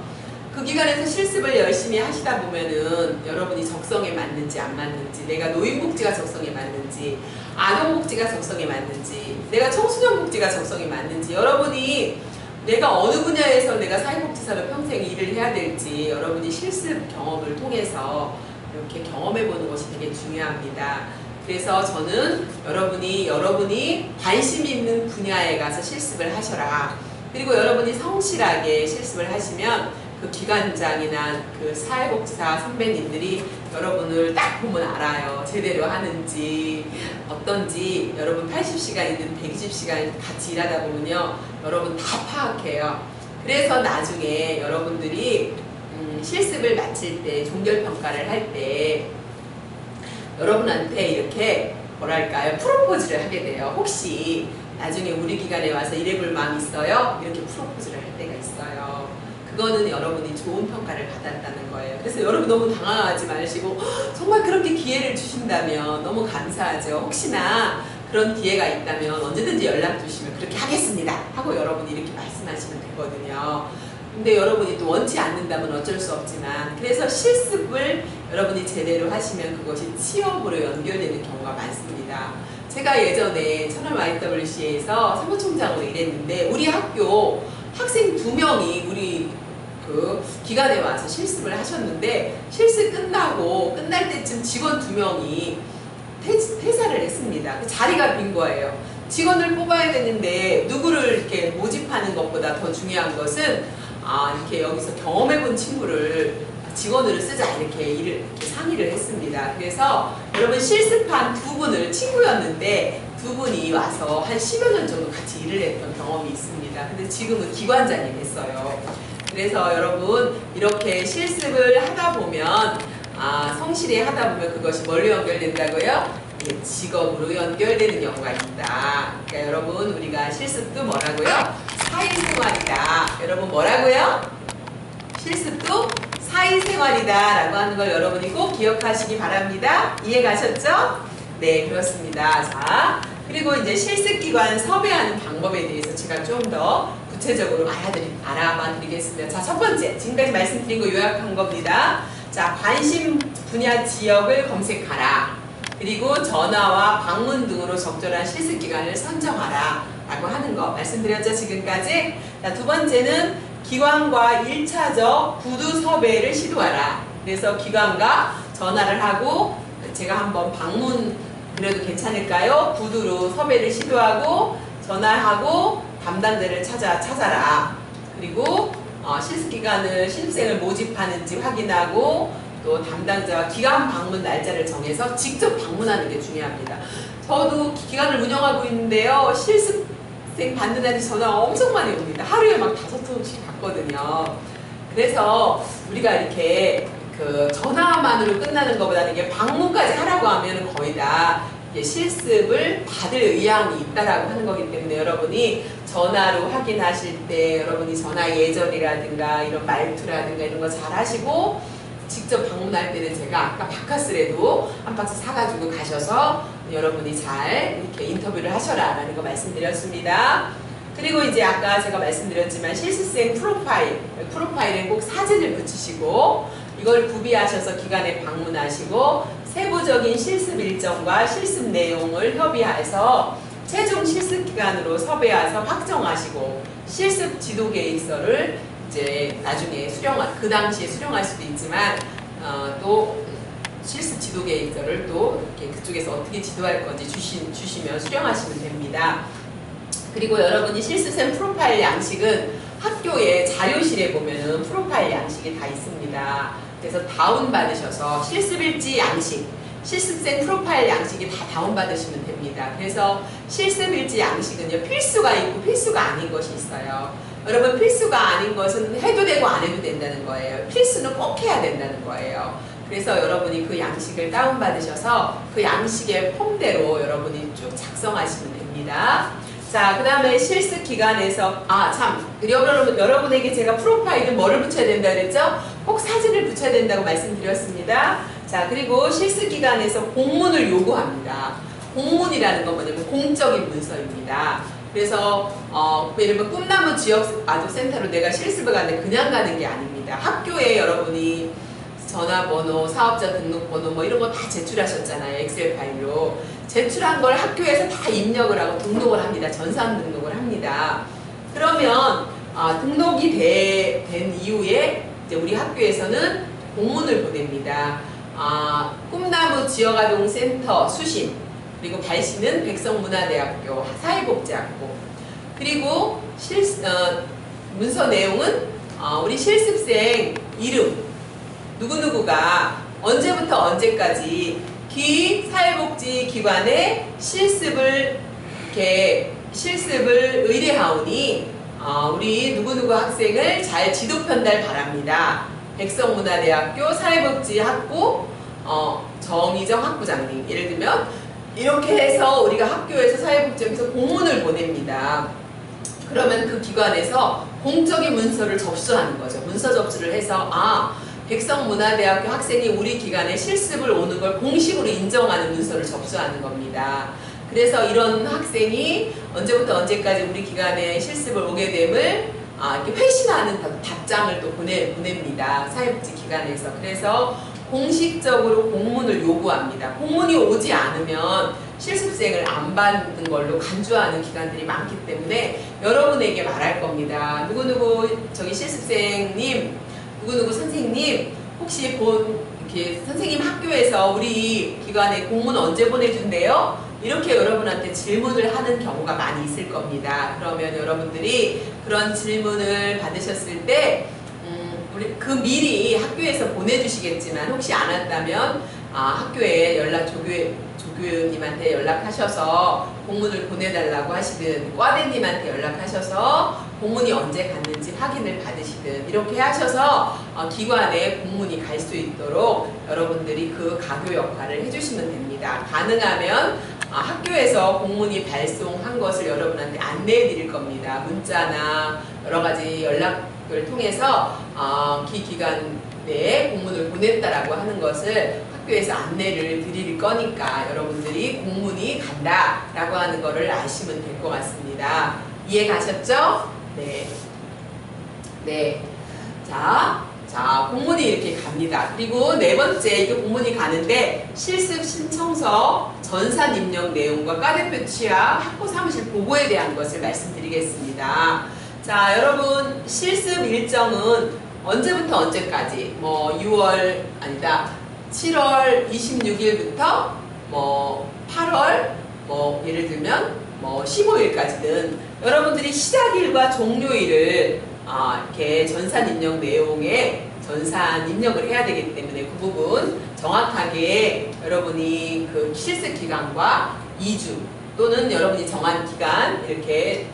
그 기간에서 실습을 열심히 하시다 보면은 여러분이 적성에 맞는지 안 맞는지, 내가 노인복지가 적성에 맞는지, 아동복지가 적성에 맞는지, 내가 청소년복지가 적성에 맞는지, 여러분이 내가 어느 분야에서 내가 사회복지사로 평생 일을 해야 될지 여러분이 실습 경험을 통해서 이렇게 경험해 보는 것이 되게 중요합니다. 그래서 저는 여러분이 관심 있는 분야에 가서 실습을 하셔라. 그리고 여러분이 성실하게 실습을 하시면 그 기관장이나 그 사회복지사 선배님들이 여러분을 딱 보면 알아요. 제대로 하는지 어떤지. 여러분 80시간이든 120시간 같이 일하다 보면요 여러분 다 파악해요. 그래서 나중에 여러분들이 실습을 마칠 때 종결평가를 할 때 여러분한테 이렇게 뭐랄까요 프로포즈를 하게 돼요. 혹시 나중에 우리 기관에 와서 일해볼 마음 있어요? 이렇게 프로포즈를 할 때가 있어요. 그거는 여러분이 좋은 평가를 받았다는 거예요. 그래서 여러분 너무 당황하지 마시고 정말 그렇게 기회를 주신다면 너무 감사하죠. 혹시나 그런 기회가 있다면 언제든지 연락 주시면 그렇게 하겠습니다 하고 여러분이 이렇게 말씀하시면 되거든요. 근데 여러분이 또 원치 않는다면 어쩔 수 없지만, 그래서 실습을 여러분이 제대로 하시면 그것이 취업으로 연결되는 경우가 많습니다. 제가 예전에 천안 YWCA에서 사무총장으로 일했는데 우리 학교 학생 2명이 우리 그 기관에 와서 실습을 하셨는데 실습 끝날 때쯤 직원 2명이 퇴사를 했습니다. 그 자리가 빈 거예요. 직원을 뽑아야 되는데 누구를 이렇게 모집하는 것보다 더 중요한 것은 이렇게 여기서 경험해본 친구를 직원으로 쓰자 이렇게 상의를 했습니다. 그래서 여러분 실습한 2분을 친구였는데 2분이 와서 한 10여 년 정도 같이 일을 했던 경험이 있습니다. 근데 지금은 기관장이 됐어요. 그래서 여러분 이렇게 실습을 하다 보면 성실히 하다 보면 그것이 뭘로 연결된다고요? 예, 직업으로 연결되는 경우가 있다. 그러니까 여러분 우리가 실습도 뭐라고요? 사회생활이다. 여러분 뭐라고요? 실습도 사회생활이다 라고 하는 걸 여러분이 꼭 기억하시기 바랍니다. 이해 가셨죠? 네, 그렇습니다. 자, 그리고 이제 실습기관 섭외하는 방법에 대해서 제가 좀 더 구체적으로 알아봐 드리겠습니다. 자, 첫 번째, 지금까지 말씀드린 거 요약한 겁니다. 자, 관심 분야 지역을 검색하라. 그리고 전화와 방문 등으로 적절한 실습기관을 선정하라 라고 하는 거 말씀드렸죠, 지금까지? 자, 두 번째는 기관과 1차적 구두 섭외를 시도하라. 그래서 기관과 전화를 하고 제가 한번 방문 그래도 괜찮을까요? 구두로 섭외를 시도하고 전화하고 담당자를 찾아라. 그리고 실습기관을 신입생을 모집하는지 확인하고 또 담당자와 기관 방문 날짜를 정해서 직접 방문하는 게 중요합니다. 저도 기관을 운영하고 있는데요. 실습생 받는 애들 전화 엄청 많이 옵니다. 하루에 막 5통씩 받거든요. 그래서 우리가 이렇게 그 전화만으로 끝나는 것보다는 이게 방문까지 하라고 하면 거의 다 실습을 받을 의향이 있다라고 하는 거기 때문에 여러분이 전화로 확인하실 때 여러분이 전화 예절이라든가 이런 말투라든가 이런 거 잘 하시고 직접 방문할 때는 제가 아까 바카스라도 한 박스 사가지고 가셔서 여러분이 잘 이렇게 인터뷰를 하셔라 라는 거 말씀드렸습니다. 그리고 이제 아까 제가 말씀드렸지만 실습생 프로파일에 꼭 사진을 붙이시고 이걸 구비하셔서 기관에 방문하시고 세부적인 실습 일정과 실습 내용을 협의해서 최종 실습 기간으로 섭외해서 확정하시고 실습 지도 계획서를 이제 나중에 그 당시에 수령할 수도 있지만 또 실습 지도 계획서를 또 이렇게 그쪽에서 어떻게 지도할 건지 주시면 수령하시면 됩니다. 그리고 여러분이 실습생 프로파일 양식은 학교의 자료실에 보면은 프로파일 양식이 다 있습니다. 그래서 다운받으셔서 실습일지 양식, 실습생 프로파일 양식이 다 다운받으시면 됩니다. 그래서 실습일지 양식은요, 필수가 있고 필수가 아닌 것이 있어요. 여러분 필수가 아닌 것은 해도 되고 안 해도 된다는 거예요. 필수는 꼭 해야 된다는 거예요. 그래서 여러분이 그 양식을 다운받으셔서 그 양식의 폼대로 여러분이 쭉 작성하시면 됩니다. 자, 그 다음에 실습 기간에서 여러분에게 제가 프로파일은 뭐를 붙여야 된다 그랬죠? 꼭 사진을 붙여야 된다고 말씀드렸습니다. 자, 그리고 실습 기간에서 공문을 요구합니다. 공문이라는 건 뭐냐면 공적인 문서입니다. 그래서 예를 들면 꿈나무 지역 아동센터로 내가 실습을 가는데 그냥 가는 게 아닙니다. 학교에 여러분이 전화번호, 사업자 등록번호 뭐 이런 거 다 제출하셨잖아요. 엑셀 파일로. 제출한 걸 학교에서 다 입력을 하고 등록을 합니다. 전산 등록을 합니다. 그러면 등록이 된 이후에 이제 우리 학교에서는 공문을 보냅니다. 꿈나무 지역아동센터 수신, 그리고 발신은 백성문화대학교 사회복지학부. 그리고 문서 내용은 우리 실습생 이름, 누구누구가 언제부터 언제까지 사회복지기관에 실습을 의뢰하오니 우리 누구누구 학생을 잘 지도 편달 바랍니다. 백성문화대학교 사회복지학부 정희정 학부장님. 예를 들면 이렇게 해서 우리가 학교에서 사회복지학에서 공문을 보냅니다. 그러면 그 기관에서 공적인 문서를 접수하는 거죠. 문서 접수를 해서 백성문화대학교 학생이 우리 기관에 실습을 오는 걸 공식으로 인정하는 문서를 접수하는 겁니다. 그래서 이런 학생이 언제부터 언제까지 우리 기관에 실습을 오게 됨을 이렇게 회신하는 답장을 또 보냅니다. 사회복지기관에서. 그래서 공식적으로 공문을 요구합니다. 공문이 오지 않으면 실습생을 안 받는 걸로 간주하는 기관들이 많기 때문에 여러분에게 말할 겁니다. 누구누구 저기 실습생님, 누구누구 선생님, 혹시 이렇게 선생님 학교에서 우리 기관에 공문 언제 보내준대요? 이렇게 여러분한테 질문을 하는 경우가 많이 있을 겁니다. 그러면 여러분들이 그런 질문을 받으셨을 때 우리 그 미리 학교에서 보내주시겠지만 혹시 안 왔다면 학교에 조교님한테 연락하셔서 공문을 보내달라고 하시든 과대님한테 연락하셔서 공문이 언제 갔는지 확인을 받으시든 이렇게 하셔서 기관에 공문이 갈 수 있도록 여러분들이 그 가교 역할을 해주시면 됩니다. 가능하면 학교에서 공문이 발송한 것을 여러분한테 안내해 드릴 겁니다. 문자나 여러 가지 연락을 통해서 기간 내에 공문을 보냈다라고 하는 것을 학교에서 안내를 드릴 거니까 여러분들이 공문이 간다라고 하는 것을 아시면 될 것 같습니다. 이해 가셨죠? 네. 네. 자, 공문이 이렇게 갑니다. 그리고 네 번째, 이게 공문이 가는데 실습 신청서 전산 입력 내용과 과대표 취하 학부 사무실 보고에 대한 것을 말씀드리겠습니다. 자, 여러분 실습 일정은 언제부터 언제까지? 7월 26일부터 8월 예를 들면 15일까지는 여러분들이 시작일과 종료일을 이렇게 전산 입력 내용에 전산 입력을 해야 되기 때문에 그 부분 정확하게 여러분이 그 실습 기간과 2주 또는 여러분이 정한 기간 이렇게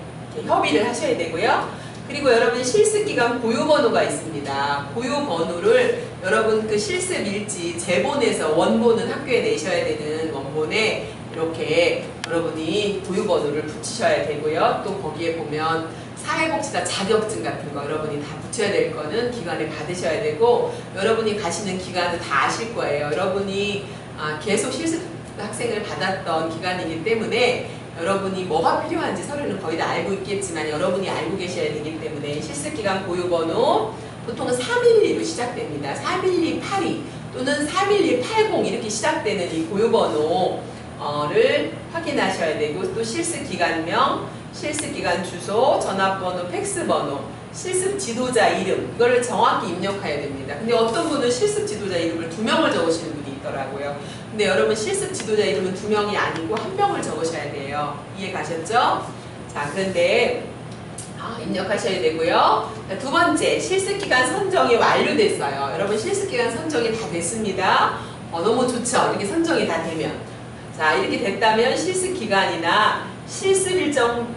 협의를 하셔야 되고요. 그리고 여러분 실습기간 고유번호가 있습니다. 고유번호를 여러분 그 실습일지 제본에서 원본은 학교에 내셔야 되는 원본에 이렇게 여러분이 고유번호를 붙이셔야 되고요. 또 거기에 보면 사회복지사 자격증 같은 거 여러분이 다 붙여야 될 거는 기관에 받으셔야 되고 여러분이 가시는 기간은 다 아실 거예요. 여러분이 계속 실습 학생을 받았던 기간이기 때문에 여러분이 뭐가 필요한지 서류는 거의 다 알고 있겠지만 여러분이 알고 계셔야 되기 때문에 실습기간 고유번호 보통은 312로 시작됩니다. 3128이 또는 31280 이렇게 시작되는 이 고유번호를 확인하셔야 되고 또 실습기간명, 실습기간 주소, 전화번호, 팩스번호, 실습 지도자 이름 이거를 정확히 입력해야 됩니다. 근데 어떤 분은 실습 지도자 이름을 2명을 적으시는 분이 있더라고요. 근데 여러분 실습 지도자 이름은 2명이 아니고 1명을 적으셔야 돼요. 이해 가셨죠? 자, 그런데 입력하셔야 되고요. 자, 두 번째, 실습기간 선정이 완료됐어요. 여러분 실습기간 선정이 다 됐습니다. 너무 좋죠? 이렇게 선정이 다 되면. 자, 이렇게 됐다면 실습기간이나 실습 일정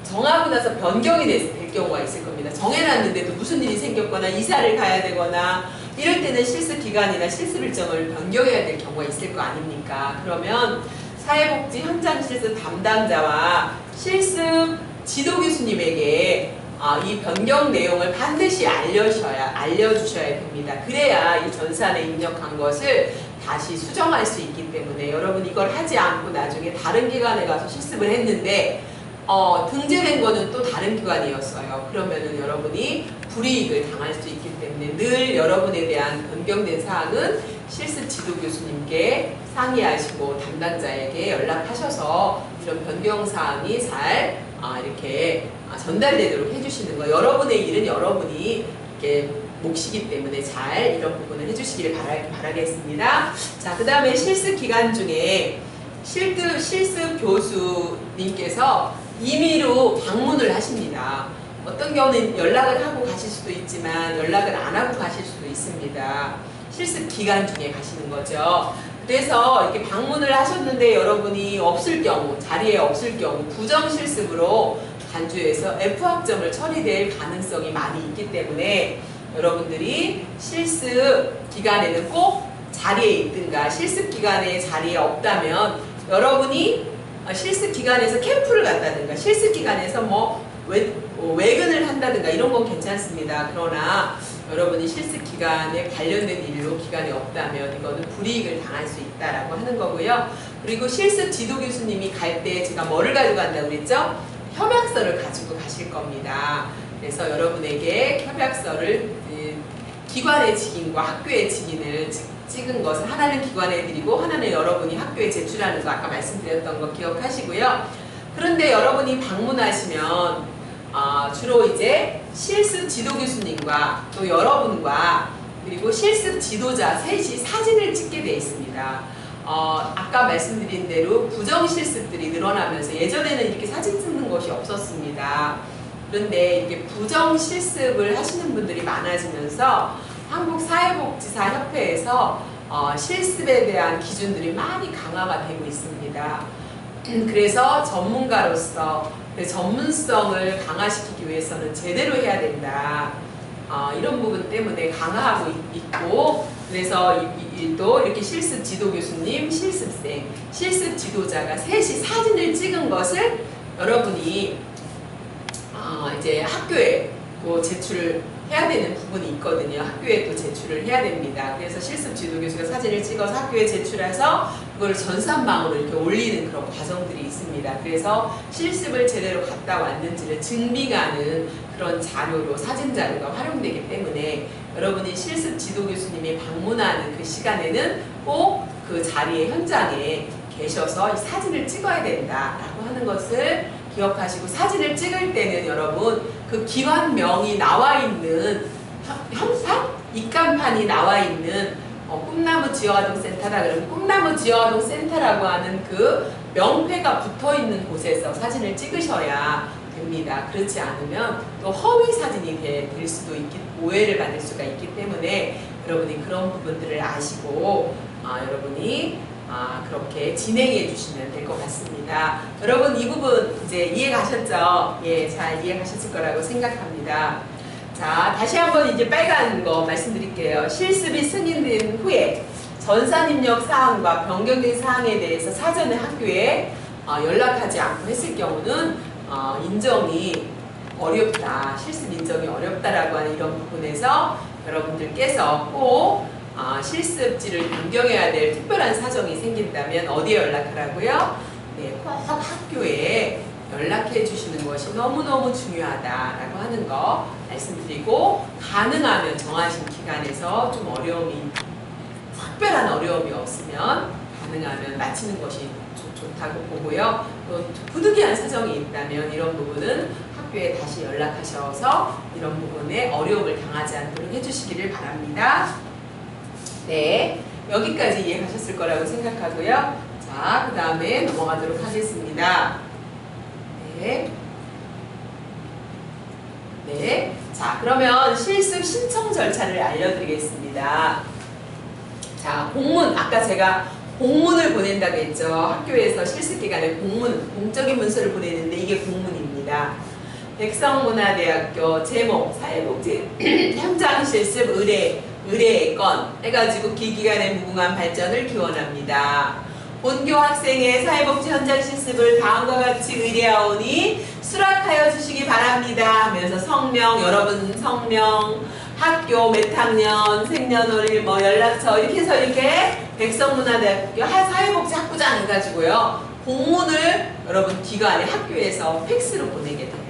정하고 나서 변경이 될 경우가 있을 겁니다. 정해놨는데도 무슨 일이 생겼거나 이사를 가야 되거나 이럴 때는 실습기간이나 실습 일정을 변경해야 될 경우가 있을 거 아닙니까? 그러면 사회복지 현장 실습 담당자와 실습 지도 교수님에게 이 변경 내용을 반드시 알려주셔야 됩니다. 그래야 이 전산에 입력한 것을 다시 수정할 수 있기 때문에 여러분 이걸 하지 않고 나중에 다른 기관에 가서 실습을 했는데 등재된 거는 또 다른 기관이었어요. 그러면은 여러분이 불이익을 당할 수 있기 때문에 늘 여러분에 대한 변경된 사항은 실습 지도 교수님께 상의하시고 담당자에게 연락하셔서 이런 변경 사항이 잘 이렇게 전달되도록 해주시는 거. 여러분의 일은 여러분이 이렇게 몫이기 때문에 잘 이런 부분을 해주시기를 바라겠습니다. 자, 그 다음에 실습 기간 중에 실습 교수님께서 임의로 방문을 하십니다. 어떤 경우는 연락을 하고 가실 수도 있지만 연락을 안 하고 가실 수도 있습니다. 실습 기간 중에 가시는 거죠. 그래서 이렇게 방문을 하셨는데 여러분이 없을 경우, 자리에 없을 경우 부정 실습으로 간주해서 F학점을 처리될 가능성이 많이 있기 때문에 여러분들이 실습 기간에는 꼭 자리에 있든가 실습 기간에 자리에 없다면 여러분이 실습 기간에서 캠프를 간다든가 실습 기간에서 외근을 한다든가 이런 건 괜찮습니다. 그러나 여러분이 실습 기간에 관련된 일로 기간에 없다면 이거는 불이익을 당할 수 있다라고 하는 거고요. 그리고 실습 지도 교수님이 갈 때 제가 뭐를 가지고 간다고 그랬죠? 협약서를 가지고 가실 겁니다. 그래서 여러분에게 협약서를 기관의 직인과 학교의 찍은 것을 하나는 기관에 드리고 하나는 여러분이 학교에 제출하는 거 아까 말씀드렸던 거 기억하시고요. 그런데 여러분이 방문하시면 주로 이제 실습 지도 교수님과 또 여러분과 그리고 실습 지도자 셋이 사진을 찍게 되어 있습니다. 아까 말씀드린 대로 부정 실습들이 늘어나면서 예전에는 이렇게 사진 찍는 것이 없었습니다. 그런데 이렇게 부정 실습을 하시는 분들이 많아지면서 한국사회복지사협회에서 실습에 대한 기준들이 많이 강화가 되고 있습니다. 그래서 전문가로서 그 전문성을 강화시키기 위해서는 제대로 해야 된다. 이런 부분 때문에 강화하고 있고, 그래서 또 이렇게 실습 지도 교수님, 실습생, 실습 지도자가 셋이 사진을 찍은 것을 여러분이 이제 학교에 또 제출을 해야 되는 부분이 있거든요. 학교에 또 제출을 해야 됩니다. 그래서 실습 지도 교수가 사진을 찍어서 학교에 제출해서 그걸 전산망으로 이렇게 올리는 그런 과정들이 있습니다. 그래서 실습을 제대로 갔다 왔는지를 증빙하는 그런 자료로 사진 자료가 활용되기 때문에 여러분이 실습 지도 교수님이 방문하는 그 시간에는 꼭 그 자리에 현장에 계셔서 이 사진을 찍어야 된다라고 하는 것을 기억하시고, 사진을 찍을 때는 여러분 그 기관명이 나와 있는 현판? 입간판이 나와 있는 꿈나무 지역아동센터다 그러면 꿈나무 지역아동센터라고 하는 그 명패가 붙어 있는 곳에서 사진을 찍으셔야 됩니다. 그렇지 않으면 또 허위 사진이 될 수도 오해를 받을 수가 있기 때문에 여러분이 그런 부분들을 아시고 여러분이 그렇게 진행해 주시면 될 것 같습니다. 여러분 이 부분 이제 이해 가셨죠? 예, 잘 이해 가셨을 거라고 생각합니다. 자, 다시 한번 이제 빨간 거 말씀드릴게요. 실습이 승인된 후에 전산 입력 사항과 변경된 사항에 대해서 사전에 학교에 연락하지 않고 했을 경우는 인정이 어렵다, 실습 인정이 어렵다라고 하는 이런 부분에서 여러분들께서 꼭 실습지를 변경해야 될 특별한 사정이 생긴다면 어디에 연락하라고요? 네, 꼭 학교에 연락해 주시는 것이 너무너무 중요하다라고 하는 거 말씀드리고, 가능하면 정하신 기간에서 좀 특별한 어려움이 없으면 가능하면 마치는 것이 좋다고 보고요. 또 부득이한 사정이 있다면 이런 부분은 학교에 다시 연락하셔서 이런 부분에 어려움을 당하지 않도록 해주시기를 바랍니다. 네, 여기까지 이해하셨을 거라고 생각하고요. 자, 그 다음에 넘어가도록 하겠습니다. 네. 네. 자, 그러면 실습 신청 절차를 알려드리겠습니다. 자, 공문, 아까 제가 공문을 보낸다고 했죠. 학교에서 실습 기간에 공적인 문서를 보내는데 이게 공문입니다. 백성문화대학교 제목, 사회복지 현장 실습 의뢰의 건 해가지고 기기간의 무궁한 발전을 기원합니다. 본교 학생의 사회복지 현장 실습을 다음과 같이 의뢰하오니 수락하여 주시기 바랍니다 하면서 성명, 여러분 성명, 학교 몇 학년, 생년월일, 연락처 이렇게 해서 이렇게 백성문화대학교 사회복지 학부장 해가지고요 공문을 여러분 기관에 학교에서 팩스로 보내게 돼요.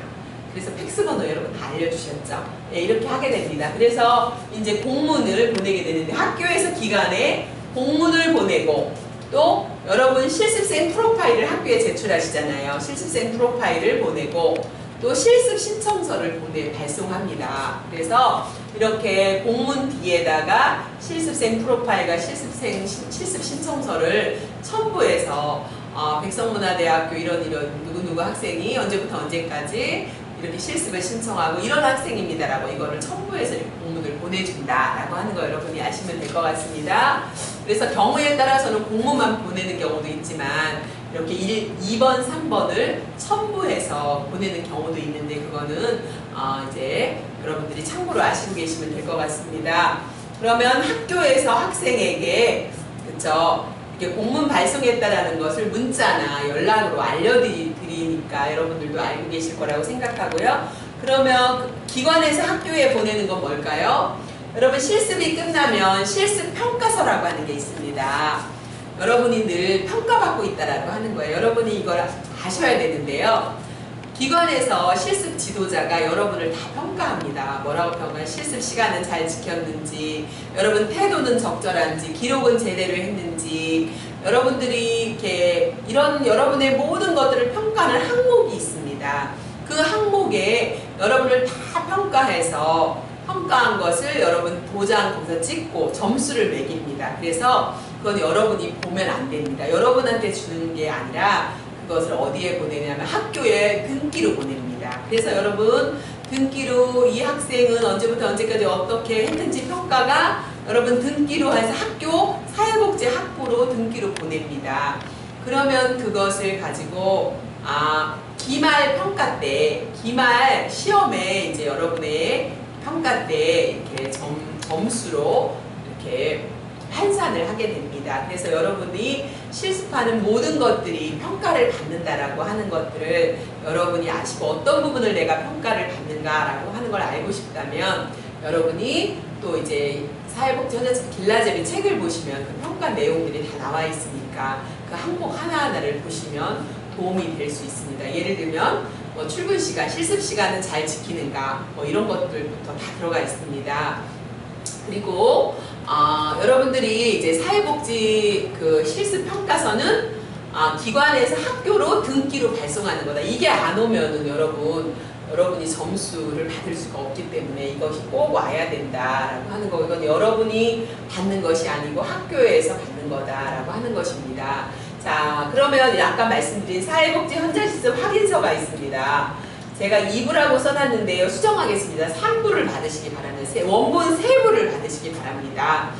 그래서 팩스 번호 여러분 다 알려주셨죠? 네, 이렇게 하게 됩니다. 그래서 이제 공문을 보내게 되는데 학교에서 기관에 공문을 보내고, 또 여러분 실습생 프로파일을 학교에 제출하시잖아요. 실습생 프로파일을 보내고 또 실습 신청서를 발송합니다. 그래서 이렇게 공문 뒤에다가 실습생 프로파일과 실습 신청서를 첨부해서 백성문화대학교 이런 누구누구 학생이 언제부터 언제까지 이렇게 실습을 신청하고 이런 학생입니다라고 이거를 첨부해서 이렇게 공문을 보내준다라고 하는 거 여러분이 아시면 될 것 같습니다. 그래서 경우에 따라서는 공문만 보내는 경우도 있지만 이렇게 2번, 3번을 첨부해서 보내는 경우도 있는데 그거는 이제 여러분들이 참고로 아시고 계시면 될 것 같습니다. 그러면 학교에서 학생에게 그쵸? 이렇게 공문 발송했다라는 것을 문자나 연락으로 알려드리니까 여러분들도 알고 계실 거라고 생각하고요. 그러면 기관에서 학교에 보내는 건 뭘까요? 여러분 실습이 끝나면 실습 평가서라고 하는 게 있습니다. 여러분이 늘 평가받고 있다라고 하는 거예요. 여러분이 이걸 아셔야 되는데요. 기관에서 실습 지도자가 여러분을 다 평가합니다. 뭐라고 평가해? 실습 시간은 잘 지켰는지, 여러분 태도는 적절한지, 기록은 제대로 했는지, 여러분들이 이렇게 이런 여러분의 모든 것들을 평가하는 항목이 있습니다. 그 항목에 여러분을 다 평가한 것을 여러분 도장 거기서 찍고 점수를 매깁니다. 그래서 그건 여러분이 보면 안 됩니다. 여러분한테 주는 게 아니라 그것을 어디에 보내냐면 학교에 등기로 보냅니다. 그래서 여러분 등기로 이 학생은 언제부터 언제까지 어떻게 했는지 평가가 여러분 등기로 해서 학교 사회복지학부로 등기로 보냅니다. 그러면 그것을 가지고 기말 평가 때, 기말 시험에 이제 여러분의 평가 때 이렇게 점수로 이렇게 환산을 하게 됩니다. 그래서 여러분이 실습하는 모든 것들이 평가를 받는다라고 하는 것들을 여러분이 아시고 어떤 부분을 내가 평가를 받는가라고 하는 걸 알고 싶다면 여러분이 또 이제 사회복지 현장 길라잡이 책을 보시면 그 평가 내용들이 다 나와 있으니까 그 항목 하나하나를 보시면 도움이 될 수 있습니다. 예를 들면 뭐 출근 시간, 실습 시간은 잘 지키는가 뭐 이런 것들부터 다 들어가 있습니다. 그리고 여러분들이 이제 사회복지 그 실습 평가서는 기관에서 학교로 등기로 발송하는 거다. 이게 안 오면은 여러분이 점수를 받을 수가 없기 때문에 이것이 꼭 와야 된다라고 하는 거. 이건 여러분이 받는 것이 아니고 학교에서 받는 거다라고 하는 것입니다. 자, 그러면 아까 말씀드린 사회복지 현장 실습 확인서가 있습니다. 제가 2부라고 써놨는데요. 수정하겠습니다. 3부를 받으시기 바랍니다. 원본 3부를 받으시기 바랍니다.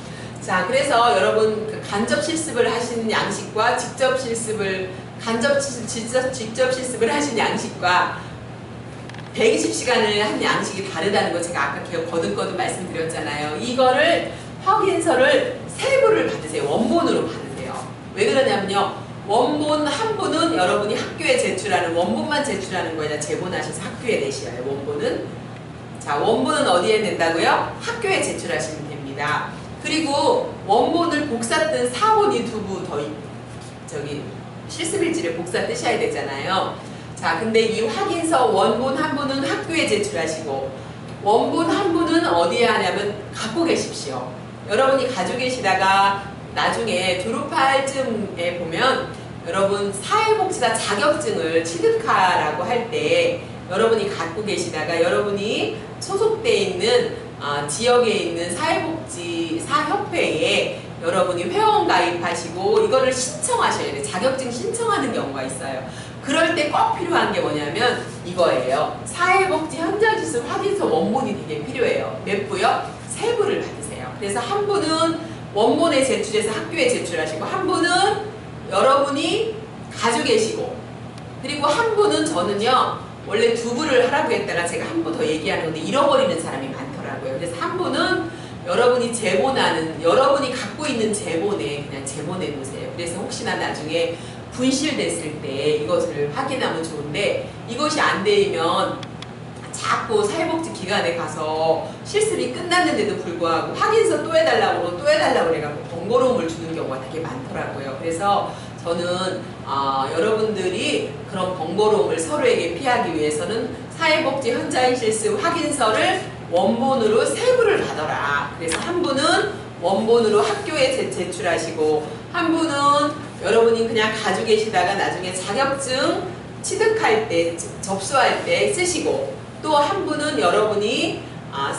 자, 그래서 여러분 그 간접 실습을 하신 양식과 직접 실습을 하신 양식과 120시간을 한 양식이 다르다는 거 제가 아까 거듭 말씀드렸잖아요. 이거를 확인서를 3부를 받으세요. 원본으로 받으세요. 왜 그러냐면요. 원본 한 부는 여러분이 학교에 제출하는 원본만 제출하는 거에다 제본하셔서 학교에 내셔요. 원본은. 자, 원본은 어디에 낸다고요? 학교에 제출하시면 됩니다. 그리고 원본을 복사 뜬 사본이 2부 더 실습일지를 복사 뜨셔야 되잖아요. 자, 근데 이 확인서 원본 한 부는 학교에 제출하시고 원본 한 부는 어디에 하냐면 갖고 계십시오. 여러분이 가지고 계시다가 나중에 졸업할 즈음에 보면 여러분 사회복지사 자격증을 취득하라고 할 때 여러분이 갖고 계시다가 여러분이 소속되어 있는 지역에 있는 사회복지사협회에 여러분이 회원 가입하시고 이거를 신청하셔야 돼요. 자격증 신청하는 경우가 있어요. 그럴 때 꼭 필요한 게 뭐냐면 이거예요. 사회복지 현장실습 확인서 원본이 되게 필요해요. 몇 부요? 3부를 받으세요. 그래서 한 부는 원본에 제출해서 학교에 제출하시고 한 분은 여러분이 가지고 계시고 그리고 한 분은 저는요 원래 2부를 하라고 했다가 제가 한 부 더 얘기하는 건데 잃어버리는 사람이 많더라고요. 그래서 한 분은 여러분이 여러분이 갖고 있는 제본에 그냥 제본해 놓으세요. 그래서 혹시나 나중에 분실됐을 때 이것을 확인하면 좋은데 이것이 안 되면 자꾸 사회복지기관에 가서 실습이 끝났는데도 불구하고 확인서 또 해달라고 해가지고 번거로움을 주는 경우가 되게 많더라고요. 그래서 저는 여러분들이 그런 번거로움을 서로에게 피하기 위해서는 사회복지 현장 실습 확인서를 원본으로 3부를 받아라. 그래서 한 분은 원본으로 학교에 제출하시고 한 분은 여러분이 그냥 가지고 계시다가 나중에 자격증 취득할 때 접수할 때 쓰시고 또 한 분은 여러분이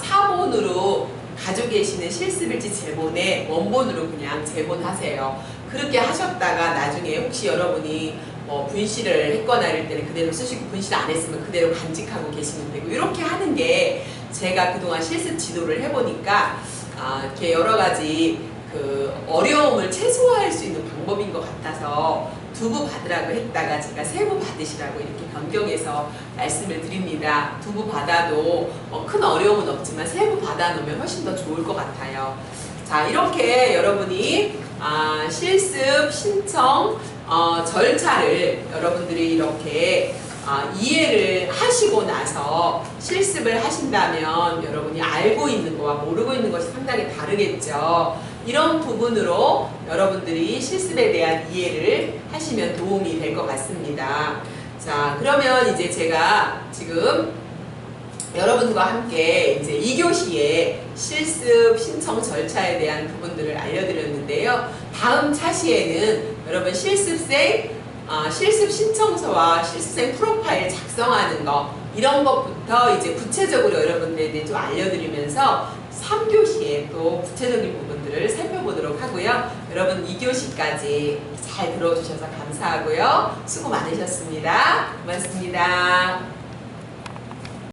사본으로 가지고 계시는 실습일지 제본에 원본으로 그냥 제본하세요. 그렇게 하셨다가 나중에 혹시 여러분이 뭐 분실을 했거나 이럴 때는 그대로 쓰시고 분실 안 했으면 그대로 간직하고 계시면 되고 이렇게 하는 게 제가 그동안 실습 지도를 해보니까 이렇게 여러 가지 그 어려움을 최소화할 수 있는 방법인 것 같아서 2부 받으라고 했다가 제가 3부 받으시라고 이렇게 변경해서 말씀을 드립니다. 2부 받아도 큰 어려움은 없지만 3부 받아놓으면 훨씬 더 좋을 것 같아요. 자, 이렇게 여러분이 실습 신청 절차를 여러분들이 이렇게 이해를 하시고 나서 실습을 하신다면 여러분이 알고 있는 거와 모르고 있는 것이 상당히 다르겠죠. 이런 부분으로 여러분들이 실습에 대한 이해를 하시면 도움이 될 것 같습니다. 자, 그러면 이제 제가 지금 여러분과 함께 이제 2교시의 실습 신청 절차에 대한 부분들을 알려드렸는데요. 다음 차시에는 여러분 실습생 실습 신청서와 실습생 프로파일 작성하는 거 이런 것부터 이제 구체적으로 여러분들에게 좀 알려드리면서 3교시에 또 구체적인 부분들을 살펴보도록 하고요. 여러분 2교시까지 잘 들어주셔서 감사하고요. 수고 많으셨습니다. 고맙습니다.